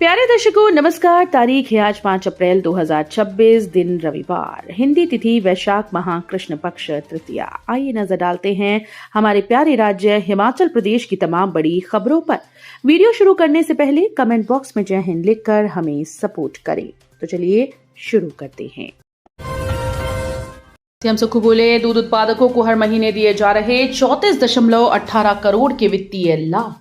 प्यारे दर्शकों नमस्कार। तारीख है आज 5 अप्रैल 2026, दिन रविवार, हिंदी तिथि वैशाख माह कृष्ण पक्ष तृतीया। आइए नजर डालते हैं हमारे प्यारे राज्य हिमाचल प्रदेश की तमाम बड़ी खबरों पर। वीडियो शुरू करने से पहले कमेंट बॉक्स में जय हिंद लिखकर हमें सपोर्ट करें। तो चलिए शुरू करते हैं। सीएम सुक्खू बोले, दूध उत्पादकों को हर महीने दिए जा रहे 34.18 करोड़ के वित्तीय लाभ।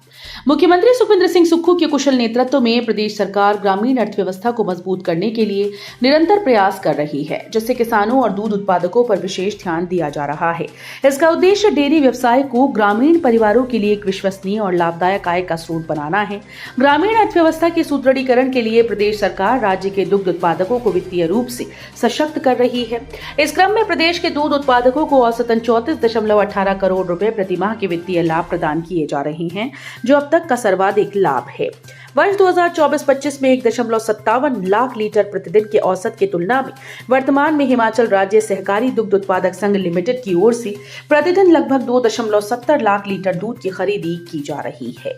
मुख्यमंत्री सुखविंदर सिंह सुक्खू के कुशल नेतृत्व में प्रदेश सरकार ग्रामीण अर्थव्यवस्था को मजबूत करने के लिए निरंतर प्रयास कर रही है, जिससे किसानों और दूध उत्पादकों पर विशेष ध्यान दिया जा रहा है। इसका उद्देश्य डेयरी व्यवसाय को ग्रामीण परिवारों के लिए एक विश्वसनीय और लाभदायक आय का स्रोत बनाना है। ग्रामीण अर्थव्यवस्था के सुदृढ़ीकरण के लिए प्रदेश सरकार राज्य के दुग्ध उत्पादकों को वित्तीय रूप से सशक्त कर रही है। इस क्रम में प्रदेश के दूध उत्पादकों को औसतन 34.18 करोड़ रुपए प्रति माह के वित्तीय लाभ प्रदान किए जा रहे हैं, जो अब तक का सर्वाधिक लाभ है। वर्ष 2024-25 में 1.57 लाख लीटर प्रतिदिन के औसत की तुलना में वर्तमान में हिमाचल राज्य सहकारी दुग्ध उत्पादक संघ लिमिटेड की ओर से प्रतिदिन लगभग 2.70 लाख लीटर दूध की खरीदी की जा रही है।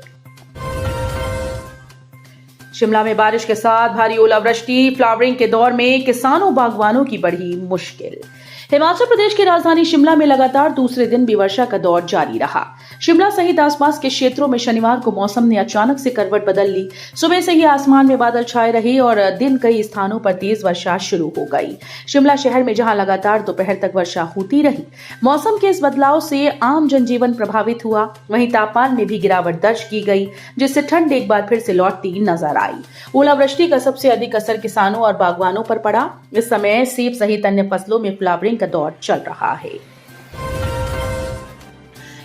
शिमला में बारिश के साथ भारी ओलावृष्टि, फ्लावरिंग के दौर में किसानों बागवानों की बढ़ी मुश्किल। हिमाचल प्रदेश की राजधानी शिमला में लगातार दूसरे दिन भी वर्षा का दौर जारी रहा। शिमला सहित आसपास के क्षेत्रों में शनिवार को मौसम ने अचानक से करवट बदल ली। सुबह से ही आसमान में बादल छाए रहे और दिन कई स्थानों पर तेज वर्षा शुरू हो गई। शिमला शहर में जहां लगातार दोपहर तक वर्षा होती रही, मौसम के इस बदलाव से आम जनजीवन प्रभावित हुआ। वहीं तापमान में भी गिरावट दर्ज की गई, जिससे ठंड एक बार फिर से लौटती नजर आई। ओलावृष्टि का सबसे अधिक असर किसानों और बागवानों पर पड़ा। इस समय सेब सहित अन्य फसलों में फ्लावरिंग का दौर चल रहा है।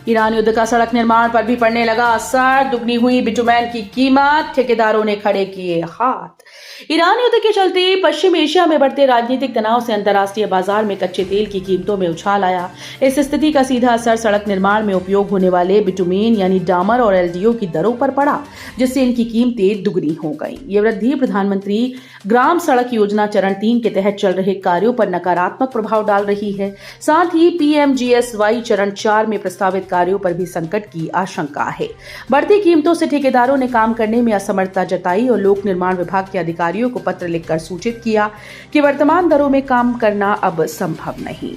ईरान युद्ध का सड़क निर्माण पर भी पड़ने लगा असर। दुगनी हुई बिटुमेन की कीमत, ठेकेदारों ने खड़े किए हाथ। ईरान युद्ध के चलते पश्चिम एशिया में बढ़ते राजनीतिक तनाव से अंतर्राष्ट्रीय बाजार में कच्चे तेल की कीमतों में उछाल आया। इस स्थिति का सीधा असर सड़क निर्माण में उपयोग होने वाले बिटुमेन यानी डामर और एलडीओ की दरों पर पड़ा, जिससे इनकी कीमतें दुगनी हो गई। ये वृद्धि प्रधानमंत्री ग्राम सड़क योजना चरण 3 के तहत चल रहे कार्यों पर नकारात्मक प्रभाव डाल रही है। साथ ही पीएमजीएसवाई चरण 4 में प्रस्तावित कार्यों पर भी संकट की आशंका है। बढ़ती कीमतों से ठेकेदारों ने काम करने में असमर्थता जताई और लोक निर्माण विभाग के अधिकारियों को पत्र लिखकर सूचित किया कि वर्तमान दरों में काम करना अब संभव नहीं।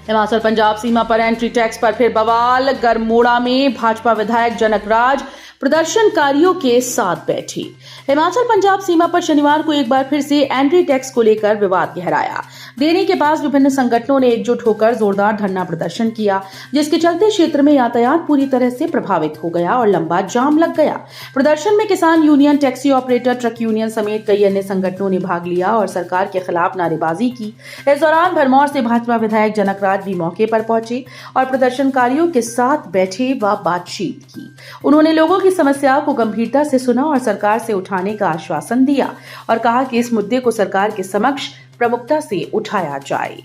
हिमाचल पंजाब सीमा पर एंट्री टैक्स पर फिर बवाल। गरमोड़ा में भाजपा विधायक जनक राज प्रदर्शनकारियों के साथ बैठी। हिमाचल पंजाब सीमा पर शनिवार को एक बार फिर से एंट्री टैक्स को लेकर विवाद गहराया। देने के पास विभिन्न संगठनों ने एकजुट होकर जोरदार धरना प्रदर्शन किया, जिसके चलते क्षेत्र में यातायात पूरी तरह से प्रभावित हो गया और लंबा जाम लग गया। प्रदर्शन में किसान union, taxi operator, truck union समेत कई अन्य संगठनों ने भाग लिया और सरकार के खिलाफ नारेबाजी की। इस दौरान भरमौर से भाजपा विधायक जनक राज भी मौके पर पहुंचे और प्रदर्शनकारियों के साथ बैठे व बातचीत की। उन्होंने लोगों की समस्याओं को गंभीरता से सुना और सरकार से उठाने का आश्वासन दिया और कहा कि इस मुद्दे को सरकार के समक्ष प्रमुखता से उठाया जाए।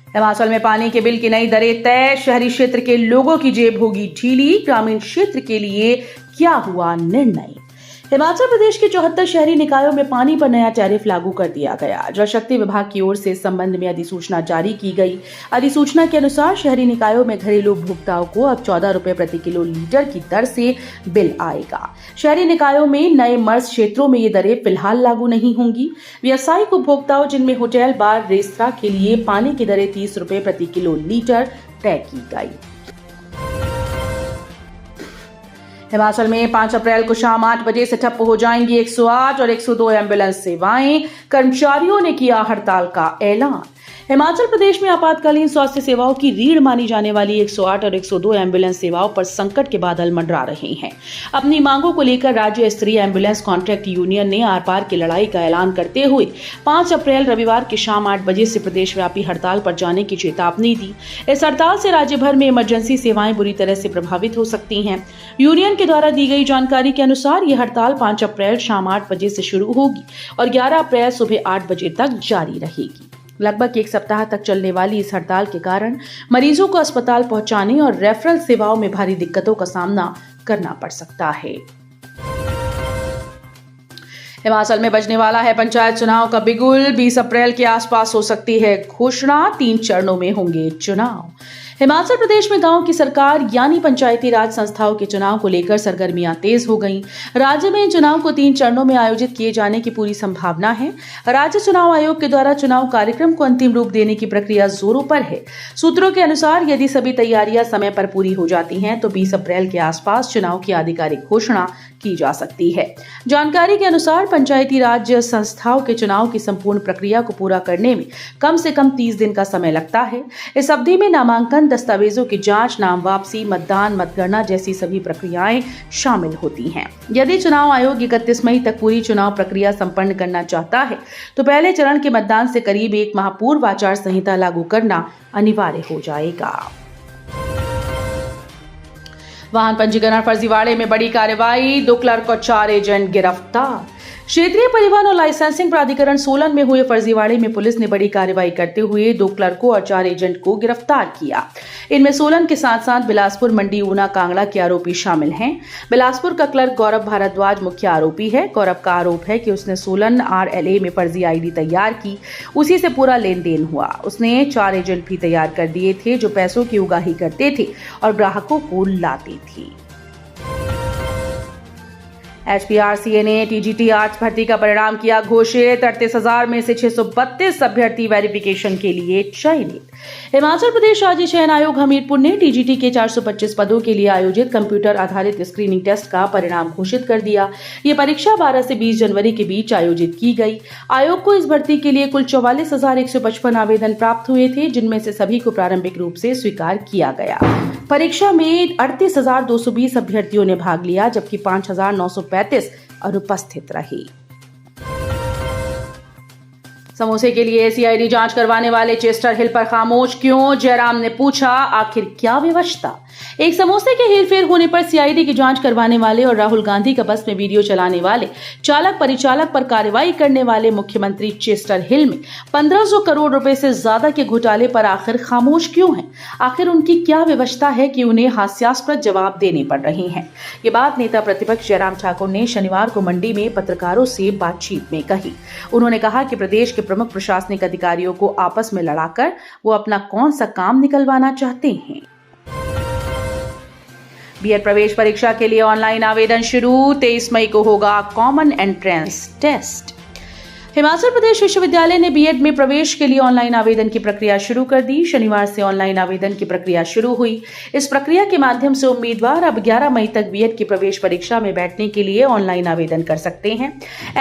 हिमाचल में पानी के बिल की नई दरें तय। शहरी क्षेत्र के लोगों की जेब होगी ढीली। ग्रामीण क्षेत्र के लिए क्या हुआ निर्णय। हिमाचल प्रदेश के 74 शहरी निकायों में पानी पर नया टैरिफ लागू कर दिया गया। जल शक्ति विभाग की ओर से इस संबंध में अधिसूचना जारी की गई। अधिसूचना के अनुसार शहरी निकायों में घरेलू उपभोक्ताओं को अब 14 रुपए प्रति किलो लीटर की दर से बिल आएगा। शहरी निकायों में नए मर्ज क्षेत्रों में ये दरें फिलहाल लागू नहीं होंगी। व्यावसायिक उपभोक्ताओं जिनमें होटल, बार, रेस्तरां के लिए पानी की दरें 30 रुपए प्रति किलो लीटर तय की गई। हिमाचल में 5 अप्रैल को शाम 8 बजे से ठप्प हो जाएंगी 108 और 102 एम्बुलेंस सेवाएं। कर्मचारियों ने किया हड़ताल का ऐलान। हिमाचल प्रदेश में आपातकालीन स्वास्थ्य सेवाओं की रीढ़ मानी जाने वाली 108 और 102 एम्बुलेंस सेवाओं पर संकट के बादल मंडरा रहे हैं। अपनी मांगों को लेकर राज्य स्तरीय एम्बुलेंस कॉन्ट्रैक्ट यूनियन ने आर पार की लड़ाई का ऐलान करते हुए 5 अप्रैल रविवार की शाम 8 बजे से प्रदेशव्यापी हड़ताल पर जाने की चेतावनी दी। इस हड़ताल से राज्य भर में इमरजेंसी सेवाएं बुरी तरह से प्रभावित हो सकती हैं। यूनियन के द्वारा दी गई जानकारी के अनुसार यह हड़ताल 5 अप्रैल शाम 8 बजे से शुरू होगी और 11 अप्रैल सुबह 8 बजे तक जारी रहेगी। लगभग एक सप्ताह तक चलने वाली इस हड़ताल के कारण मरीजों को अस्पताल पहुंचाने और रेफरल सेवाओं में भारी दिक्कतों का सामना करना पड़ सकता है। हिमाचल में बजने वाला है पंचायत चुनाव का बिगुल। 20 अप्रैल के आसपास हो सकती है घोषणा। 3 चरणों में होंगे चुनाव। हिमाचल प्रदेश में गांव की सरकार यानी पंचायती राज संस्थाओं के चुनाव को लेकर सरगर्मियां तेज हो गईं। राज्य में चुनाव को 3 चरणों में आयोजित किए जाने की पूरी संभावना है। राज्य चुनाव आयोग के द्वारा चुनाव कार्यक्रम को अंतिम रूप देने की प्रक्रिया जोरों पर है। सूत्रों के अनुसार यदि सभी तैयारियां समय पर पूरी हो जाती हैं तो 20 अप्रैल के आसपास चुनाव की आधिकारिक घोषणा की जा सकती है। जानकारी के अनुसार पंचायती राज संस्थाओं के चुनाव की संपूर्ण प्रक्रिया को पूरा करने में कम से कम 30 दिन का समय लगता है। इस अवधि में नामांकन, दस्तावेजों की जांच, नाम वापसी, मतदान, मतगणना जैसी सभी प्रक्रियाएं शामिल होती हैं। यदि चुनाव आयोग 31 मई तक पूरी चुनाव प्रक्रिया संपन्न करना चाहता है तो पहले चरण के मतदान से करीब 1 माह पूर्व आचार संहिता लागू करना अनिवार्य हो जाएगा। वाहन पंजीकरण फर्जीवाड़े में बड़ी कार्रवाई, 2 क्लर्क और 4 एजेंट गिरफ्तार। क्षेत्रीय परिवहन और लाइसेंसिंग प्राधिकरण सोलन में हुए फर्जीवाड़े में पुलिस ने बड़ी कार्रवाई करते हुए 2 क्लर्कों और 4 एजेंट को गिरफ्तार किया। इनमें सोलन के साथ साथ बिलासपुर, मंडी, ऊना, कांगड़ा के आरोपी शामिल हैं। बिलासपुर का क्लर्क गौरव भारद्वाज मुख्य आरोपी है। गौरव का आरोप है कि उसने सोलन RLA में फर्जी ID तैयार की, उसी से पूरा लेन देन हुआ। उसने 4 एजेंट भी तैयार कर दिए थे जो पैसों की उगाही करते थे और ग्राहकों को लाते थे। HPRCA ने TGT आर्ट्स भर्ती का परिणाम किया घोषित। 38,000 में से 632 अभ्यर्थी वेरिफिकेशन के लिए चयनित। हिमाचल प्रदेश राज्य चयन आयोग हमीरपुर ने TGT के 425 पदों के लिए आयोजित कंप्यूटर आधारित स्क्रीनिंग टेस्ट का परिणाम घोषित कर दिया। ये परीक्षा 12 से 20 जनवरी के बीच आयोजित की गई। आयोग को इस भर्ती के लिए कुल 44,155 आवेदन प्राप्त हुए थे, जिनमें से सभी को प्रारंभिक रूप से स्वीकार किया गया। परीक्षा में 38,220 अभ्यर्थियों ने भाग लिया, जबकि 5,935 अनुपस्थित रहे। समोसे के लिए CID जांच करवाने वाले चेस्टर हिल पर खामोश क्यों? जयराम ने पूछा, आखिर क्या विवशता? एक समोसे के हेरफेर होने पर CID की जांच करवाने वाले और राहुल गांधी का बस में वीडियो चलाने वाले चालक परिचालक पर कार्रवाई करने वाले मुख्यमंत्री चेस्टर हिल में 1500 करोड़ रुपए से ज्यादा के घोटाले पर आखिर खामोश क्यों हैं? आखिर उनकी क्या विवशता है कि उन्हें हास्यास्पद जवाब देने पड़ रहे हैं? ये बात नेता प्रतिपक्ष जयराम ठाकुर ने शनिवार को मंडी में पत्रकारों से बातचीत में कही। उन्होंने कहा कि प्रदेश के प्रमुख प्रशासनिक अधिकारियों को आपस में लड़ाकर वो अपना कौन सा काम निकलवाना चाहते हैं। B.Ed प्रवेश परीक्षा के लिए ऑनलाइन आवेदन शुरू। 23 मई को होगा common entrance test. Himachal Pradesh विश्वविद्यालय ने B.Ed में प्रवेश के लिए ऑनलाइन आवेदन की प्रक्रिया शुरू कर दी। शनिवार से ऑनलाइन आवेदन की प्रक्रिया शुरू हुई। इस प्रक्रिया के माध्यम से उम्मीदवार अब 11 मई तक B.Ed की प्रवेश परीक्षा में बैठने के लिए ऑनलाइन आवेदन कर सकते हैं।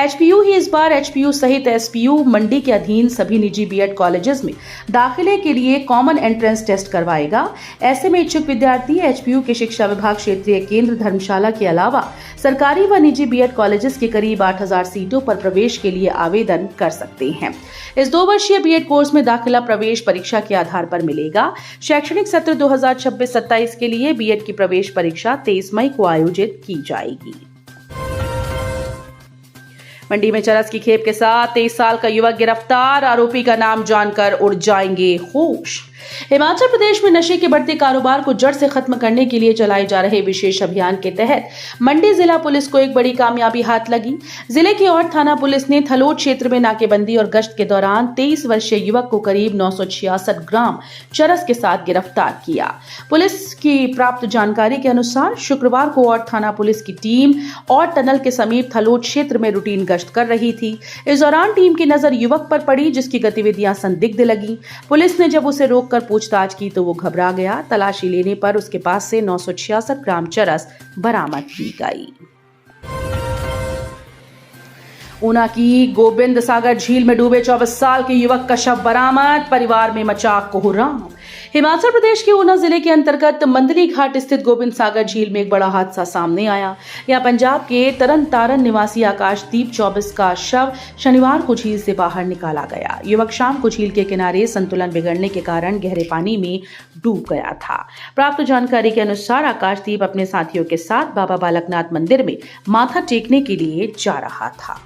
HPU ही इस बार HPU सहित SPU मंडी के अधीन सभी निजी B.Ed कॉलेजेस में दाखिले के लिए कॉमन एंट्रेंस टेस्ट करवाएगा। ऐसे में इच्छुक विद्यार्थी HPU के शिक्षा विभाग क्षेत्रीय केंद्र धर्मशाला के अलावा सरकारी व निजी B.Ed कॉलेजेस के करीब 8,000 सीटों पर प्रवेश के लिए आवेदन कर सकते हैं। इस 2 वर्षीय B.Ed कोर्स में दाखिला प्रवेश परीक्षा के आधार पर मिलेगा। शैक्षणिक सत्र 2026-27 के लिए B.Ed की प्रवेश परीक्षा 23 मई को आयोजित की जाएगी। मंडी में चरस की खेप के साथ 23 साल का युवक गिरफ्तार। आरोपी का नाम जानकर उड़ जाएंगे होश। हिमाचल प्रदेश में नशे के बढ़ते कारोबार को जड़ से खत्म करने के लिए चलाए जा रहे विशेष अभियान के तहत मंडी जिला पुलिस को एक बड़ी कामयाबी हाथ लगी। जिले की और थाना पुलिस ने थलोट क्षेत्र में नाकेबंदी और गश्त के दौरान 23 वर्षीय युवक को करीब 966 ग्राम चरस के साथ गिरफ्तार किया। पुलिस की प्राप्त जानकारी के अनुसार शुक्रवार को और थाना पुलिस की टीम और टनल के समीप थलोट क्षेत्र में रूटीन गश्त कर रही थी। इस दौरान टीम की नजर युवक पर पड़ी, जिसकी गतिविधियां संदिग्ध लगी। पुलिस ने जब उसे रोककर पूछताछ की तो वो घबरा गया। तलाशी लेने पर उसके पास से 966 ग्राम चरस बरामद की गई। ऊना की गोविंद सागर झील में डूबे 24 साल के युवक का शव बरामद। परिवार में मचा कोहराम। हिमाचल प्रदेश के ऊना जिले के अंतर्गत मंदली घाट स्थित गोविंद सागर झील में एक बड़ा हादसा सामने आया। यहां पंजाब के तरन तारन निवासी आकाशदीप 24 का शव शनिवार को झील से बाहर निकाला गया। युवक शाम को झील के किनारे संतुलन बिगड़ने के कारण गहरे पानी में डूब गया था। प्राप्त जानकारी के अनुसार आकाशदीप अपने साथियों के साथ बाबा बालकनाथ मंदिर में माथा टेकने के लिए जा रहा था।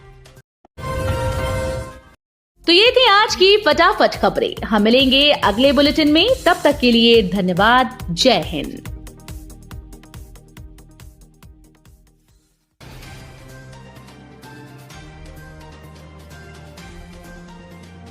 तो ये थी आज की फटाफट खबरें। हम मिलेंगे अगले बुलेटिन में, तब तक के लिए धन्यवाद। जय हिंद।